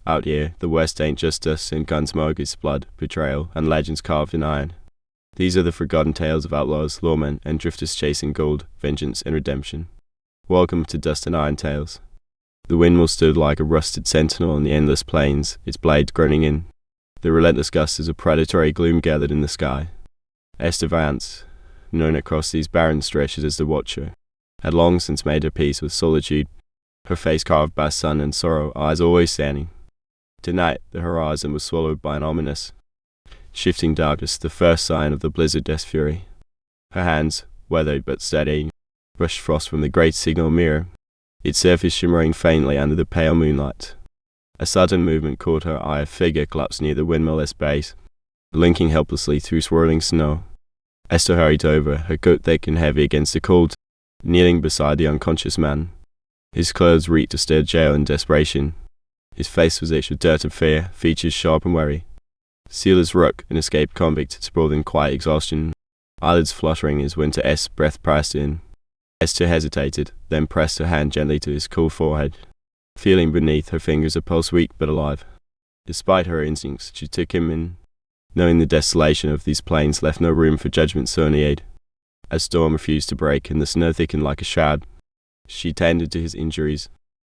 Out here, the West ain't just dust and gun smoke, it's blood, betrayal, and legends carved in iron. These are the forgotten tales of outlaws, lawmen, and drifters chasing gold, vengeance, and redemption. Welcome to Dust and Iron Tales. The windmill stood like a rusted sentinel on the endless plains, its blade groaning in. The relentless gusts of predatory gloom gathered in the sky. Esther Vance, known across these barren stretches as the Watcher, had long since made her peace with solitude, her face carved by sun and sorrow, eyes always standing. Tonight, the horizon was swallowed by an ominous, shifting darkness, the first sign of the blizzard-death fury. Her hands, weathered but steady, brushed frost from the great signal mirror, its surface shimmering faintly under the pale moonlight. A sudden movement caught her eye, a figure collapsed near the windmill's base, blinking helplessly through swirling snow. Esther hurried over, her coat thick and heavy against the cold, kneeling beside the unconscious man. His clothes reeked of stirred jail and desperation. His face was itched with dirt and fear, features sharp and wary. Sealer's Rook, an escaped convict, sprawled in quiet exhaustion, eyelids fluttering as winter Esther's breath pressed in. Esther hesitated, then pressed her hand gently to his cool forehead, feeling beneath her fingers a pulse weak but alive. Despite her instincts, she took him in, knowing the desolation of these plains left no room for judgment so any aid. As storm refused to break and the snow thickened like a shroud, she tended to his injuries,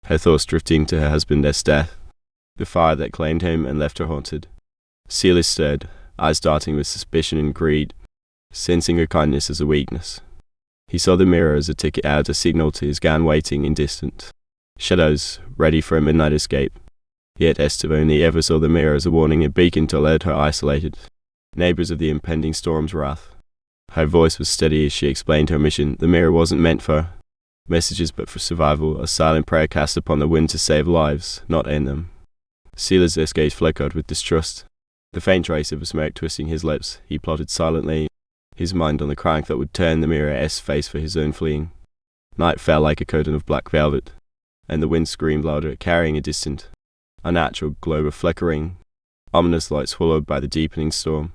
her thoughts drifting to her husband's death, the fire that claimed him and left her haunted. Sealer stirred, eyes darting with suspicion and greed, sensing her kindness as a weakness. He saw the mirror as a ticket out, a signal to his gang waiting in distant shadows, ready for a midnight escape. Yet Esther only ever saw the mirror as a warning, a beacon to alert her isolated neighbors of the impending storm's wrath. Her voice was steady as she explained her mission. The mirror wasn't meant for messages but for survival, a silent prayer cast upon the wind to save lives, not end them. Sealer's gaze flickered with distrust, the faint trace of a smirk twisting his lips. He plotted silently, his mind on the crank that would turn the mirror's face for his own fleeing. Night fell like a curtain of black velvet, and the wind screamed louder, carrying a distant, unnatural globe of flickering, ominous light swallowed by the deepening storm.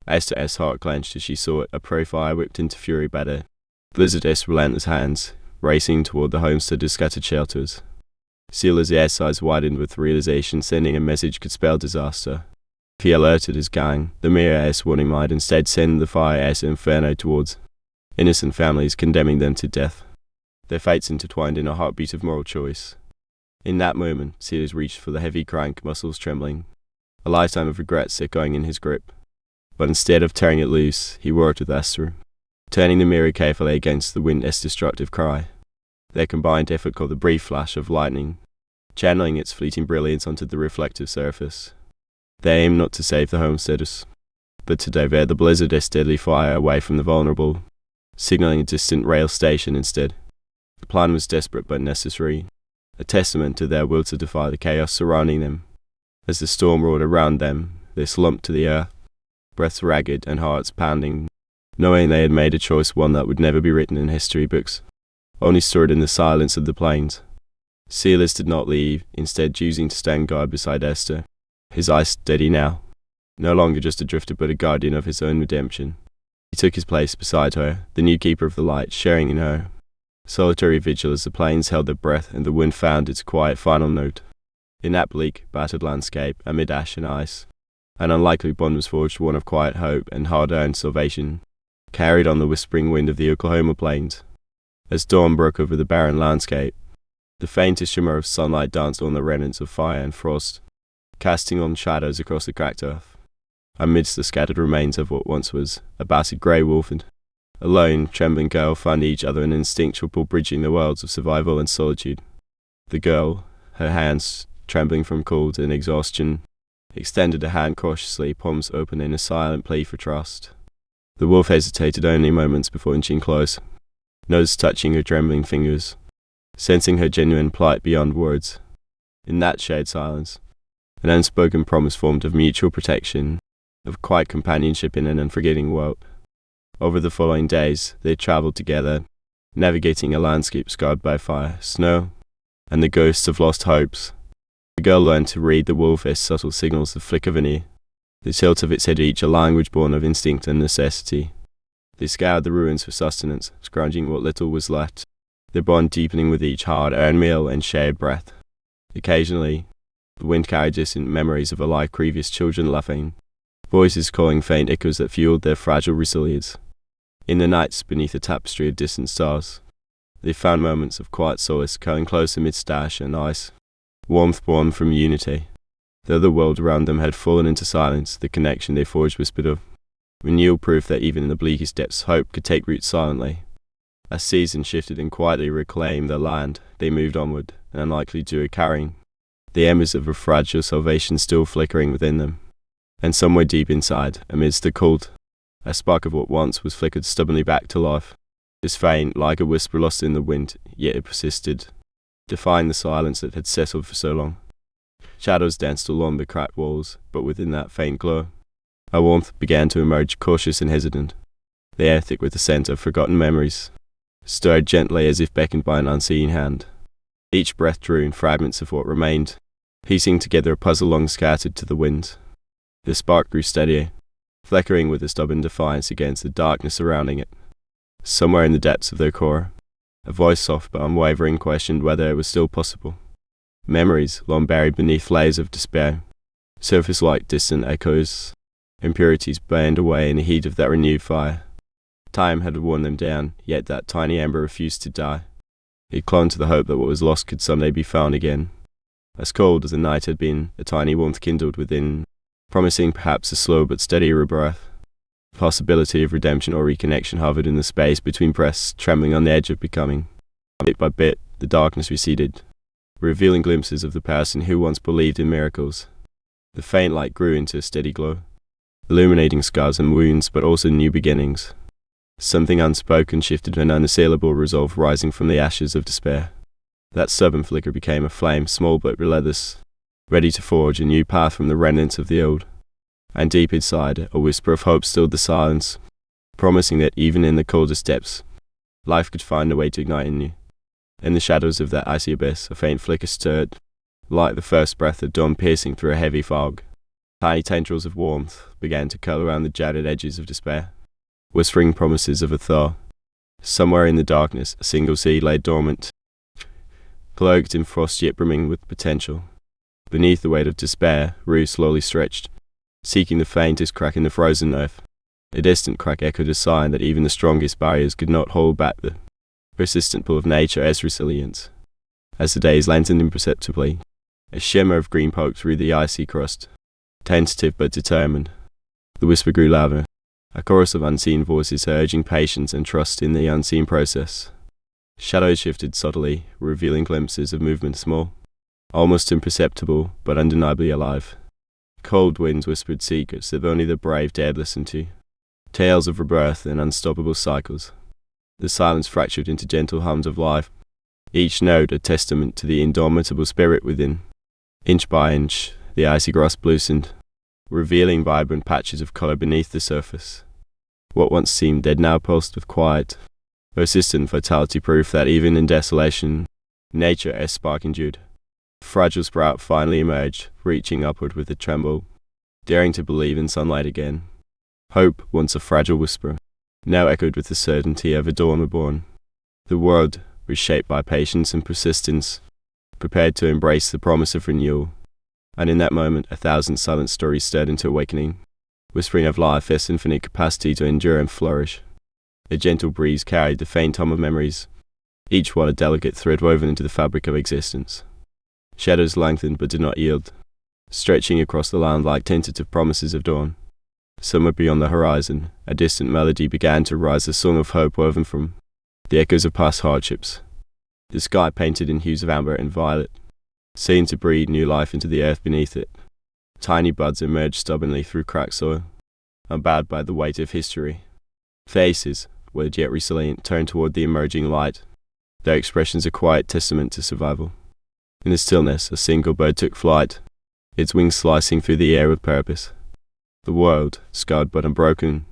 Esther's heart clenched as she saw it, a prey fire whipped into fury by the blizzard's relentless hands, racing toward the homestead of scattered shelters. Sealer's eyes widened with realization, sending a message could spell disaster. If he alerted his gang, the mirror's warning might instead send the fire's inferno towards innocent families, condemning them to death. Their fates intertwined in a heartbeat of moral choice. In that moment, Sealer reached for the heavy crank, muscles trembling, a lifetime of regrets echoing in his grip. But instead of tearing it loose, he worked with Esther, turning the mirror carefully against the wind's destructive cry. Their combined effort caught the brief flash of lightning, channeling its fleeting brilliance onto the reflective surface. They aimed not to save the homesteaders, but to divert the blizzard's deadly fire away from the vulnerable, signaling a distant rail station instead. The plan was desperate but necessary, a testament to their will to defy the chaos surrounding them. As the storm roared around them, they slumped to the earth, breaths ragged and hearts pounding, knowing they had made a choice, one that would never be written in history books, only stored in the silence of the plains. Sealer did not leave, instead choosing to stand guard beside Esther, his eyes steady now, no longer just a drifter but a guardian of his own redemption. He took his place beside her, the new keeper of the light, sharing in her solitary vigil as the plains held their breath and the wind found its quiet final note. In that bleak, battered landscape, amid ash and ice, an unlikely bond was forged, one of quiet hope and hard-earned salvation, carried on the whispering wind of the Oklahoma plains. As dawn broke over the barren landscape, the faintest shimmer of sunlight danced on the remnants of fire and frost, casting on shadows across the cracked earth. Amidst the scattered remains of what once was a battered grey wolf and a lone, trembling girl found each other an instinctual pull bridging the worlds of survival and solitude. The girl, her hands trembling from cold and exhaustion, extended a hand cautiously, palms open in a silent plea for trust. The wolf hesitated only moments before inching close, nose touching her trembling fingers, sensing her genuine plight beyond words. In that shared silence, an unspoken promise formed of mutual protection, of quiet companionship in an unforgetting world. Over the following days, they traveled together, navigating a landscape scarred by fire, snow, and the ghosts of lost hopes. The girl learned to read the wolf's subtle signals, the flick of an ear, the tilt of its head, each a language born of instinct and necessity. They scoured the ruins for sustenance, scrounging what little was left, their bond deepening with each hard-earned meal and shared breath. Occasionally, The wind carried distant memories of alive previous children laughing, voices calling faint echoes that fueled their fragile resilience. In the nights beneath a tapestry of distant stars, they found moments of quiet solace curling close amidst ash and ice, warmth born from unity. Though the world around them had fallen into silence, the connection they forged whispered of renewal, proof that even in the bleakest depths hope could take root silently. As seasons shifted and quietly reclaimed their land, they moved onward, an unlikely duo carrying the embers of a fragile salvation still flickering within them. And somewhere deep inside, amidst the cold, a spark of what once was flickered stubbornly back to life. It was faint, like a whisper lost in the wind, yet it persisted, defying the silence that had settled for so long. Shadows danced along the cracked walls, but within that faint glow, a warmth began to emerge, cautious and hesitant. The air thick with the scent of forgotten memories, stirred gently as if beckoned by an unseen hand. Each breath drew in fragments of what remained, piecing together a puzzle long scattered to the wind. The spark grew steadier, flickering with a stubborn defiance against the darkness surrounding it. Somewhere in the depths of their core, a voice soft but unwavering questioned whether it was still possible. Memories, long buried beneath layers of despair, surfaced like distant echoes. Impurities burned away in the heat of that renewed fire. Time had worn them down, yet that tiny ember refused to die. It clung to the hope that what was lost could someday be found again. As cold as the night had been, a tiny warmth kindled within, promising perhaps a slow but steady rebirth. The possibility of redemption or reconnection hovered in the space between breaths, trembling on the edge of becoming. Bit by bit, the darkness receded, revealing glimpses of the person who once believed in miracles. The faint light grew into a steady glow, illuminating scars and wounds, but also new beginnings. Something unspoken shifted, an unassailable resolve rising from the ashes of despair. That stubborn flicker became a flame, small but relentless, ready to forge a new path from the remnants of the old. And deep inside, a whisper of hope stilled the silence, promising that even in the coldest depths, life could find a way to ignite anew. In the shadows of that icy abyss, a faint flicker stirred, like the first breath of dawn piercing through a heavy fog. Tiny tendrils of warmth began to curl around the jagged edges of despair, whispering promises of a thaw. Somewhere in the darkness, a single seed lay dormant, cloaked in frost yet brimming with potential. Beneath the weight of despair, roots slowly stretched, seeking the faintest crack in the frozen earth. A distant crack echoed a sign that even the strongest barriers could not hold back the persistent pull of nature as resilience. As the days lengthened imperceptibly, a shimmer of green poked through the icy crust, tentative but determined. The whisper grew louder, a chorus of unseen voices urging patience and trust in the unseen process. Shadows shifted subtly, revealing glimpses of movement small, almost imperceptible, but undeniably alive. Cold winds whispered secrets that only the brave dared listen to, tales of rebirth and unstoppable cycles. The silence fractured into gentle hums of life, each note a testament to the indomitable spirit within. Inch by inch, the icy grass loosened, revealing vibrant patches of color beneath the surface. What once seemed dead now pulsed with quiet, persistent vitality, proof that even in desolation, nature as spark endured. A fragile sprout finally emerged, reaching upward with a tremble, daring to believe in sunlight again. Hope, once a fragile whisper, now echoed with the certainty of a dawn reborn. The world, reshaped by patience and persistence, prepared to embrace the promise of renewal. And in that moment, 1,000 silent stories stirred into awakening, whispering of life, its infinite capacity to endure and flourish. A gentle breeze carried the faint hum of memories, each one a delicate thread woven into the fabric of existence. Shadows lengthened but did not yield, stretching across the land like tentative promises of dawn. Somewhere beyond the horizon, a distant melody began to rise, a song of hope woven from the echoes of past hardships. The sky painted in hues of amber and violet, seemed to breathe new life into the earth beneath it. Tiny buds emerged stubbornly through cracked soil, unbowed by the weight of history. Faces, weathered yet resilient, turned toward the emerging light, their expressions a quiet testament to survival. In the stillness, a single bird took flight, its wings slicing through the air with purpose. The world, scarred but unbroken,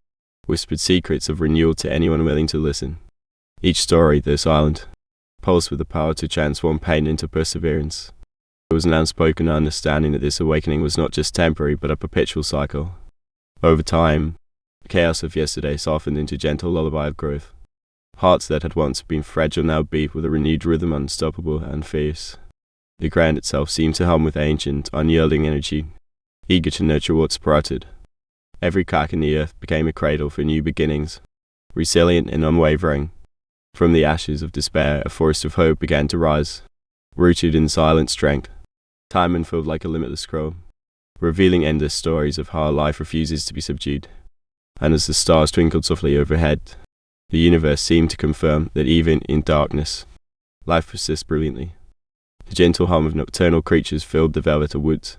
whispered secrets of renewal to anyone willing to listen. Each story, though silent, pulsed with the power to transform pain into perseverance. There was an unspoken understanding that this awakening was not just temporary but a perpetual cycle. Over time, the chaos of yesterday softened into gentle lullaby of growth. Hearts that had once been fragile now beat with a renewed rhythm, unstoppable and fierce. The ground itself seemed to hum with ancient, unyielding energy, eager to nurture what sprouted. Every crack in the earth became a cradle for new beginnings, resilient and unwavering. From the ashes of despair, a forest of hope began to rise, rooted in silent strength. Time unfolded like a limitless scroll, revealing endless stories of how life refuses to be subdued. And as the stars twinkled softly overhead, the universe seemed to confirm that even in darkness, life persists brilliantly. The gentle hum of nocturnal creatures filled the velvet of woods,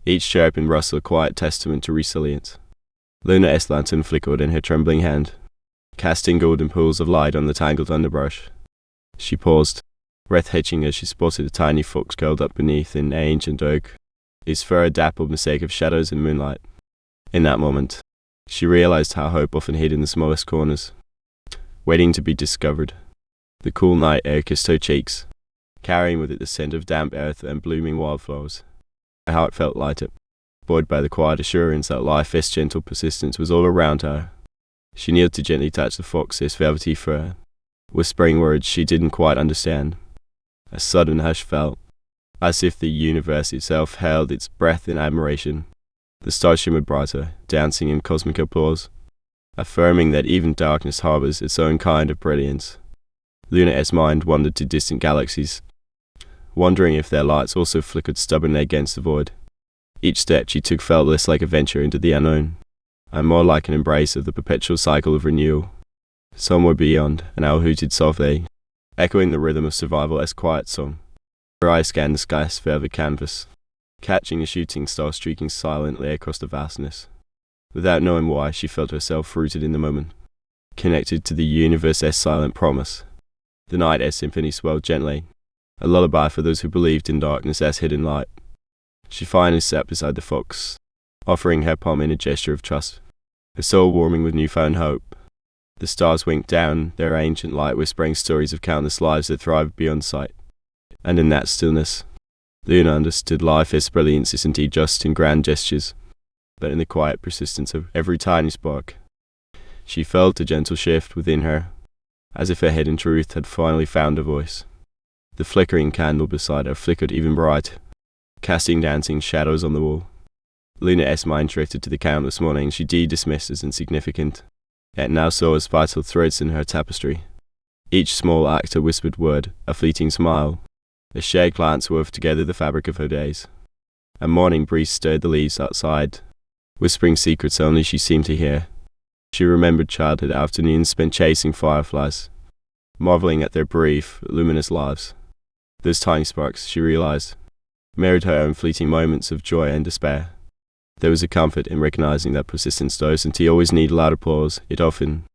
each chirp and rustle a quiet testament to resilience. Luna's lantern flickered in her trembling hand, casting golden pools of light on the tangled underbrush. She paused, breath hitching as she spotted a tiny fox curled up beneath an ancient oak, its fur a dappled mosaic of shadows and moonlight. In that moment, she realized how hope often hid in the smallest corners, waiting to be discovered. The cool night air kissed her cheeks, carrying with it the scent of damp earth and blooming wildflowers. Her heart felt lighter, buoyed by the quiet assurance that life's gentle persistence was all around her. She kneeled to gently touch the fox's velvety fur, whispering words she didn't quite understand. A sudden hush fell, as if the universe itself held its breath in admiration. The stars shimmered brighter, dancing in cosmic applause, affirming that even darkness harbors its own kind of brilliance. Luna's mind wandered to distant galaxies, wondering if their lights also flickered stubbornly against the void. Each step she took felt less like a venture into the unknown, and more like an embrace of the perpetual cycle of renewal. Somewhere beyond, an owl hooted softly, echoing the rhythm of survival's quiet song. Her eyes scanned the sky's velvet canvas, catching a shooting star streaking silently across the vastness. Without knowing why, she felt herself rooted in the moment, connected to the universe's silent promise. The night's symphony swelled gently, a lullaby for those who believed in darkness as hidden light. She finally sat beside the fox, offering her palm in a gesture of trust, her soul warming with newfound hope. The stars winked down, their ancient light whispering stories of countless lives that thrived beyond sight. And in that stillness, Luna understood life's brilliance isn't just in grand gestures, but in the quiet persistence of every tiny spark. She felt a gentle shift within her, as if her hidden truth had finally found a voice. The flickering candle beside her flickered even brighter, casting dancing shadows on the wall. Luna's mind drifted to the countless mornings she dismissed as insignificant, yet now saw as vital threads in her tapestry. Each small act, a whispered word, a fleeting smile, a shared glance wove together the fabric of her days. A morning breeze stirred the leaves outside, whispering secrets only she seemed to hear. She remembered childhood afternoons spent chasing fireflies, marveling at their brief, luminous lives. Those tiny sparks, she realized, mirrored her own fleeting moments of joy and despair. There was a comfort in recognizing that persistence doesn't always need loud applause. It often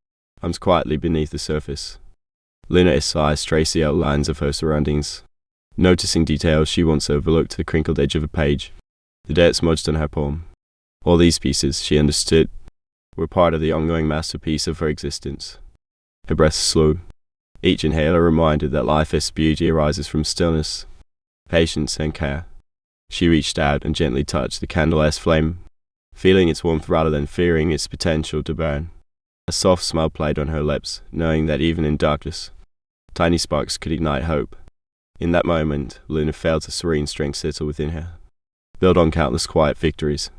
hums quietly beneath the surface. Luna's eyes traced the outlines of her surroundings, noticing details she once overlooked, the crinkled edge of a page, the dirt smudged on her palm. All these pieces, she understood, were part of the ongoing masterpiece of her existence. Her breath slow, each inhale a reminder that life's beauty arises from stillness, patience, and care. She reached out and gently touched the candle's flame, feeling its warmth rather than fearing its potential to burn. A soft smile played on her lips, knowing that even in darkness, tiny sparks could ignite hope. In that moment, Luna felt a serene strength settle within her, built on countless quiet victories.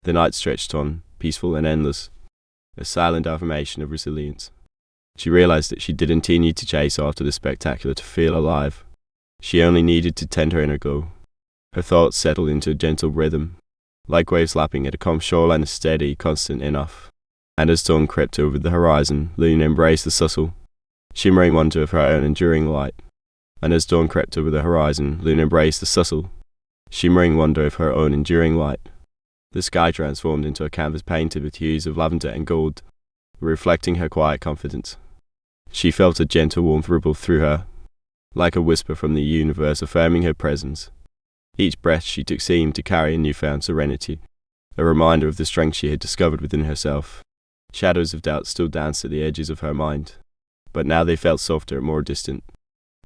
The night stretched on, peaceful and endless, a silent affirmation of resilience. She realized that she didn't need to chase after the spectacular to feel alive. She only needed to tend her inner glow. Her thoughts settled into a gentle rhythm, like waves lapping at a calm shoreline, steady, constant enough. And as dawn crept over the horizon, Luna embraced the subtle, shimmering wonder of her own enduring light. And as dawn crept over the horizon, Luna embraced the subtle, shimmering wonder of her own enduring light. The sky transformed into a canvas painted with hues of lavender and gold, reflecting her quiet confidence. She felt a gentle warmth ripple through her, like a whisper from the universe affirming her presence. Each breath she took seemed to carry a newfound serenity, a reminder of the strength she had discovered within herself. Shadows of doubt still danced at the edges of her mind, but now they felt softer and more distant.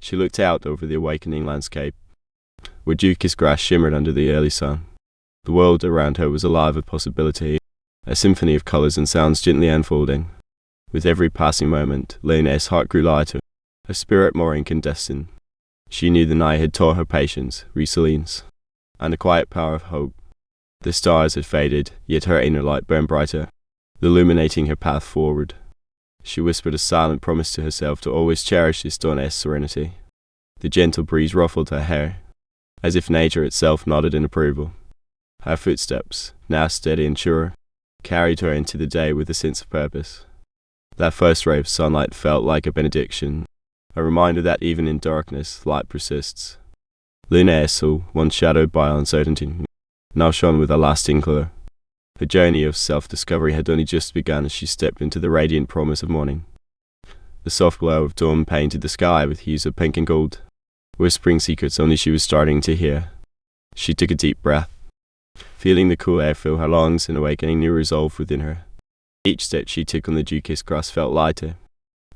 She looked out over the awakening landscape, where dew-kissed grass shimmered under the early sun. The world around her was alive with possibility, a symphony of colors and sounds gently unfolding. With every passing moment, Luna's heart grew lighter, her spirit more incandescent. She knew the night had taught her patience, resilience, and the quiet power of hope. The stars had faded, yet her inner light burned brighter, illuminating her path forward. She whispered a silent promise to herself to always cherish this dawn-esque serenity. The gentle breeze ruffled her hair, as if nature itself nodded in approval. Her footsteps, now steady and sure, carried her into the day with a sense of purpose. That first ray of sunlight felt like a benediction, a reminder that even in darkness, light persists. Luna Essel, once shadowed by uncertainty, now shone with a lasting glow. Her journey of self-discovery had only just begun as she stepped into the radiant promise of morning. The soft glow of dawn painted the sky with hues of pink and gold, whispering secrets only she was starting to hear. She took a deep breath, feeling the cool air fill her lungs and awakening new resolve within her. Each step she took on the dew-kissed grass felt lighter,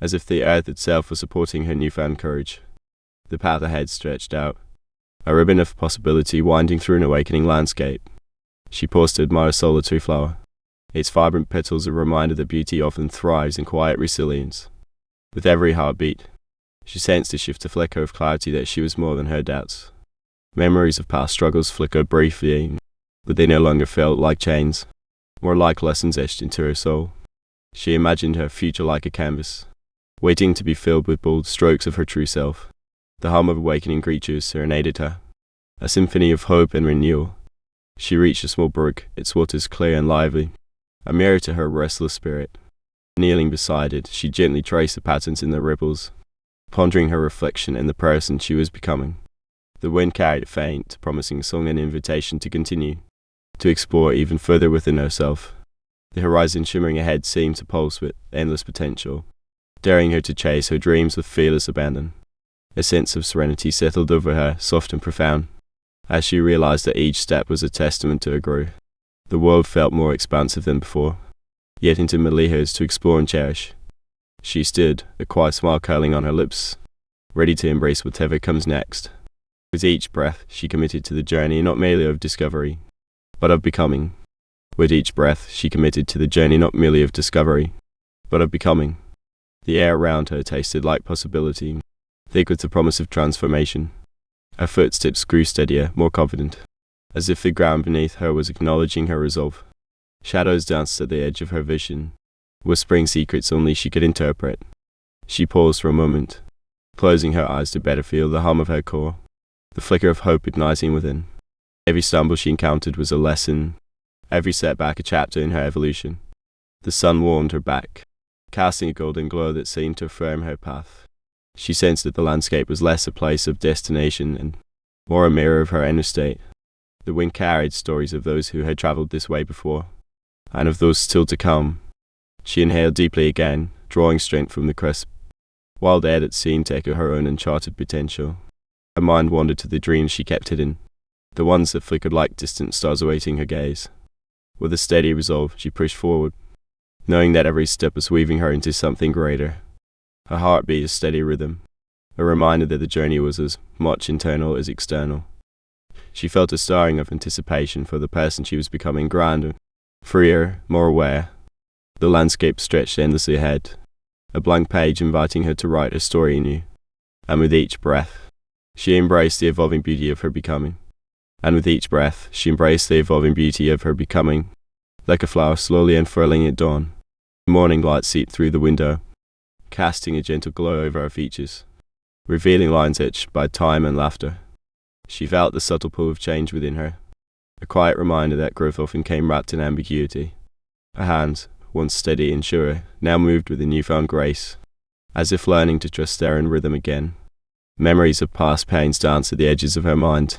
as if the earth itself was supporting her newfound courage. The path ahead stretched out, a ribbon of possibility winding through an awakening landscape. She paused to admire a solitary flower, its vibrant petals a reminder that beauty often thrives in quiet resilience. With every heartbeat, she sensed a shift, a flicker of clarity that she was more than her doubts. Memories of past struggles flickered briefly, but they no longer felt like chains, more like lessons etched into her soul. She imagined her future like a canvas, waiting to be filled with bold strokes of her true self. The hum of awakening creatures serenaded her, a symphony of hope and renewal. She reached a small brook, its waters clear and lively, a mirror to her restless spirit. Kneeling beside it, she gently traced the patterns in the ripples, pondering her reflection and the person she was becoming. The wind carried a faint, promising song and invitation to continue, to explore even further within herself. The horizon shimmering ahead seemed to pulse with endless potential, daring her to chase her dreams with fearless abandon. A sense of serenity settled over her, soft and profound, as she realized that each step was a testament to her growth. The world felt more expansive than before, yet intimately hers to explore and cherish. She stood, a quiet smile curling on her lips, ready to embrace whatever comes next. With each breath, she committed to the journey not merely of discovery, but of becoming. With each breath, she committed to the journey not merely of discovery, but of becoming. The air around her tasted like possibility, thick with the promise of transformation. Her footsteps grew steadier, more confident, as if the ground beneath her was acknowledging her resolve. Shadows danced at the edge of her vision, whispering secrets only she could interpret. She paused for a moment, closing her eyes to better feel the hum of her core, the flicker of hope igniting within. Every stumble she encountered was a lesson, every setback a chapter in her evolution. The sun warmed her back, casting a golden glow that seemed to affirm her path. She sensed that the landscape was less a place of destination and more a mirror of her inner state. The wind carried stories of those who had traveled this way before, and of those still to come. She inhaled deeply again, drawing strength from the crisp, wild air that seemed to echo her own uncharted potential. Her mind wandered to the dreams she kept hidden, the ones that flickered like distant stars awaiting her gaze. With a steady resolve, she pushed forward, knowing that every step was weaving her into something greater. Her heart beat a steady rhythm, a reminder that the journey was as much internal as external. She felt a stirring of anticipation for the person she was becoming, grander, freer, more aware. The landscape stretched endlessly ahead, a blank page inviting her to write a story anew. And with each breath, she embraced the evolving beauty of her becoming. Like a flower slowly unfurling at dawn, the morning light seeped through the window, casting a gentle glow over her features, revealing lines etched by time and laughter. She felt the subtle pull of change within her, a quiet reminder that growth often came wrapped in ambiguity. Her hands, once steady and sure, now moved with a newfound grace, as if learning to trust their own rhythm again. Memories of past pains danced at the edges of her mind,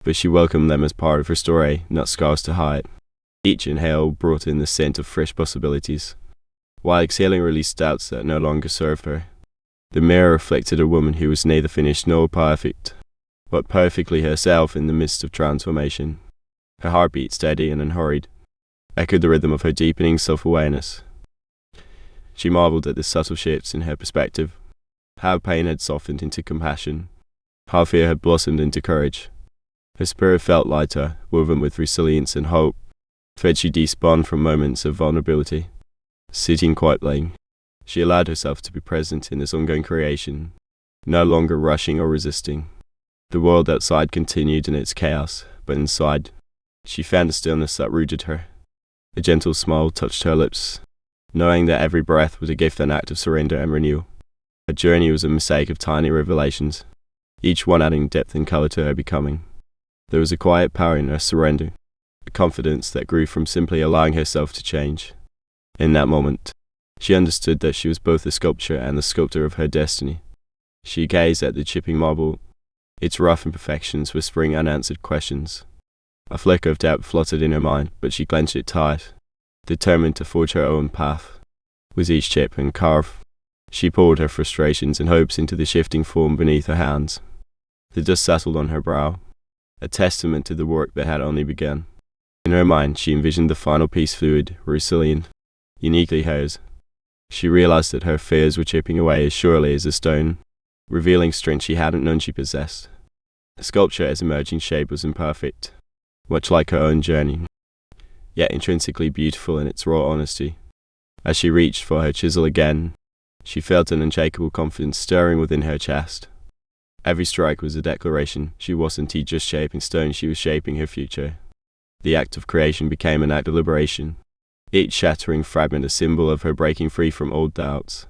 but she welcomed them as part of her story, not scars to hide. Each inhale brought in the scent of fresh possibilities, while exhaling released doubts that no longer served her. The mirror reflected a woman who was neither finished nor perfect, but perfectly herself in the midst of transformation. Her heartbeat, steady and unhurried, echoed the rhythm of her deepening self-awareness. She marveled at the subtle shifts in her perspective, how pain had softened into compassion, how fear had blossomed into courage. Her spirit felt lighter, woven with resilience and hope, thread she despun from moments of vulnerability. Sitting quietly, she allowed herself to be present in this ongoing creation, no longer rushing or resisting, The world outside continued in its chaos, but inside, she found a stillness that rooted her. A gentle smile touched her lips, knowing that every breath was a gift, an act of surrender and renewal. Her journey was a mosaic of tiny revelations, each one adding depth and color to her becoming. There was a quiet power in her surrender, a confidence that grew from simply allowing herself to change. In that moment, she understood that she was both the sculptor and the sculptor of her destiny. She gazed at the chipping marble, its rough imperfections whispering unanswered questions. A flicker of doubt fluttered in her mind, but she clenched it tight, determined to forge her own path. With each chip and carve, she poured her frustrations and hopes into the shifting form beneath her hands. The dust settled on her brow, a testament to the work that had only begun. In her mind, she envisioned the final piece fluid, resilient, uniquely hers. She realized that her fears were chipping away as surely as a stone, revealing strength she hadn't known she possessed. The sculpture as emerging shape was imperfect, much like her own journey, yet intrinsically beautiful in its raw honesty. As she reached for her chisel again, she felt an unshakable confidence stirring within her chest. Every strike was a declaration. She wasn't just shaping stone, she was shaping her future. The act of creation became an act of liberation, each shattering fragment a symbol of her breaking free from old doubts.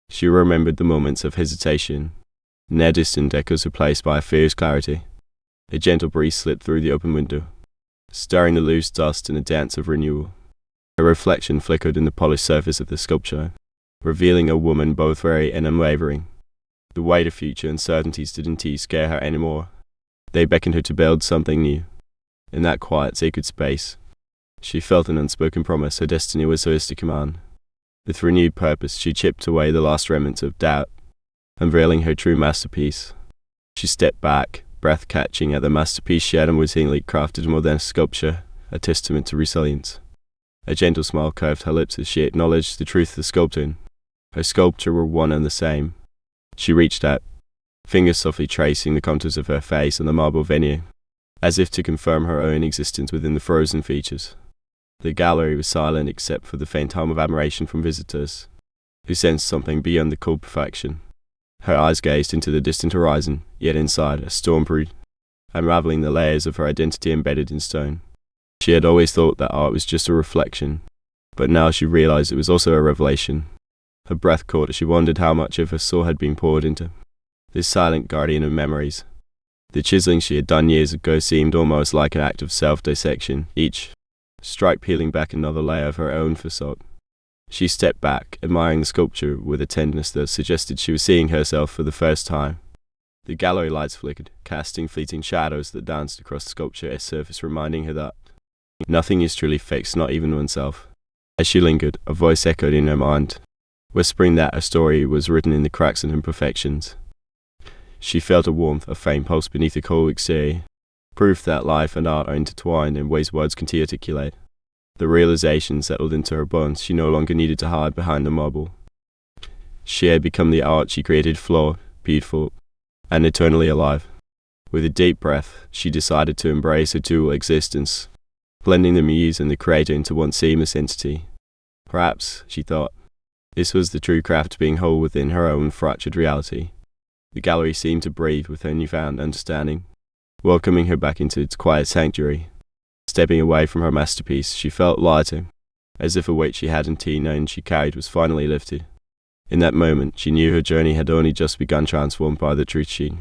She remembered the moments of hesitation, near distant echoes replaced by a fierce clarity. A gentle breeze slipped through the open window, stirring the loose dust in a dance of renewal. A reflection flickered in the polished surface of the sculpture, revealing a woman both wary and unwavering. The weight of future uncertainties didn't scare her anymore. They beckoned her to build something new. In that quiet, sacred space, she felt an unspoken promise her destiny was hers to command. With renewed purpose, she chipped away the last remnants of doubt, unveiling her true masterpiece. She stepped back, breath catching at the masterpiece she had unwittingly crafted more than a sculpture, a testament to resilience. A gentle smile curved her lips as she acknowledged the truth of the sculptor. Her sculpture were one and the same. She reached out, fingers softly tracing the contours of her face on the marble veneer, as if to confirm her own existence within the frozen features. The gallery was silent except for the faint hum of admiration from visitors, who sensed something beyond the cold perfection. Her eyes gazed into the distant horizon, yet inside a storm brewed, unraveling the layers of her identity embedded in stone. She had always thought that art was just a reflection, but now she realized it was also a revelation. Her breath caught as she wondered how much of her soul had been poured into this silent guardian of memories. The chiseling she had done years ago seemed almost like an act of self-dissection, each strike peeling back another layer of her own facade. She stepped back, admiring the sculpture with a tenderness that suggested she was seeing herself for the first time. The gallery lights flickered, casting fleeting shadows that danced across the sculpture's surface, reminding her that nothing is truly fixed, not even oneself. As she lingered, a voice echoed in her mind, whispering that her story was written in the cracks and imperfections. She felt a warmth, a faint pulse beneath the cold exterior, proof that life and art are intertwined in ways words can't articulate. The realization settled into her bones. She no longer needed to hide behind the marble. She had become the art she created, flawed, beautiful, and eternally alive. With a deep breath, she decided to embrace her dual existence, blending the muse and the creator into one seamless entity. Perhaps, she thought, this was the true craft, being whole within her own fractured reality. The gallery seemed to breathe with her newfound understanding, welcoming her back into its quiet sanctuary. Stepping away from her masterpiece, she felt lighter, as if a weight she hadn't known she carried was finally lifted. In that moment, she knew her journey had only just begun, transformed by the truth she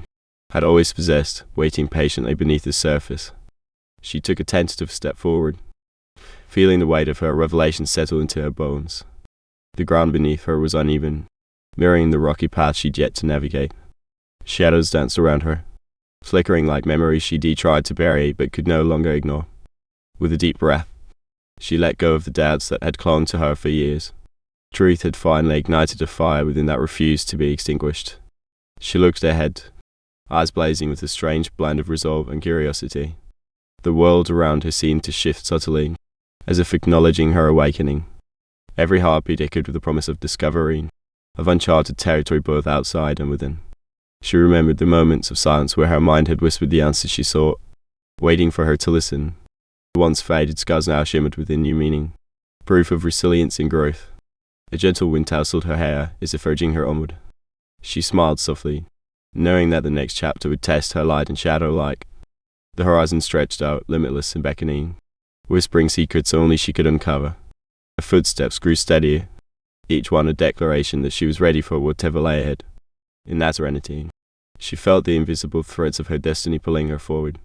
had always possessed, waiting patiently beneath the surface. She took a tentative step forward, feeling the weight of her revelation settle into her bones. The ground beneath her was uneven, mirroring the rocky path she'd yet to navigate. Shadows danced around her, flickering like memories she'd tried to bury but could no longer ignore. With a deep breath, she let go of the doubts that had clung to her for years. Truth had finally ignited a fire within that refused to be extinguished. She looked ahead, eyes blazing with a strange blend of resolve and curiosity. The world around her seemed to shift subtly, as if acknowledging her awakening. Every heartbeat echoed with the promise of discovery, of uncharted territory both outside and within. She remembered the moments of silence where her mind had whispered the answers she sought, waiting for her to listen. The once faded scars now shimmered with a new meaning, proof of resilience and growth. A gentle wind tousled her hair, as if urging her onward. She smiled softly, knowing that the next chapter would test her light and shadow alike. The horizon stretched out, limitless and beckoning, whispering secrets only she could uncover. Her footsteps grew steadier, each one a declaration that she was ready for whatever lay ahead. In that serenity, she felt the invisible threads of her destiny pulling her forward.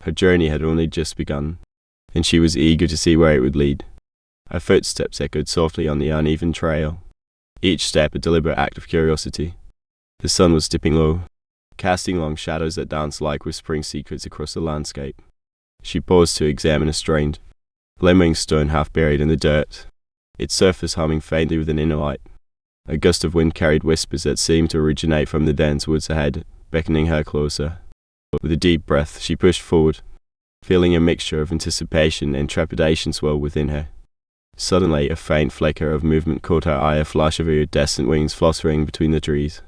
Her journey had only just begun, and she was eager to see where it would lead. Her footsteps echoed softly on the uneven trail, each step a deliberate act of curiosity. The sun was dipping low, casting long shadows that danced like whispering secrets across the landscape. She paused to examine a strange, glimmering stone half buried in the dirt, its surface humming faintly with an inner light. A gust of wind carried whispers that seemed to originate from the dense woods ahead, beckoning her closer. With a deep breath, she pushed forward, feeling a mixture of anticipation and trepidation swell within her. Suddenly, a faint flicker of movement caught her eye, a flash of iridescent wings fluttering between the trees.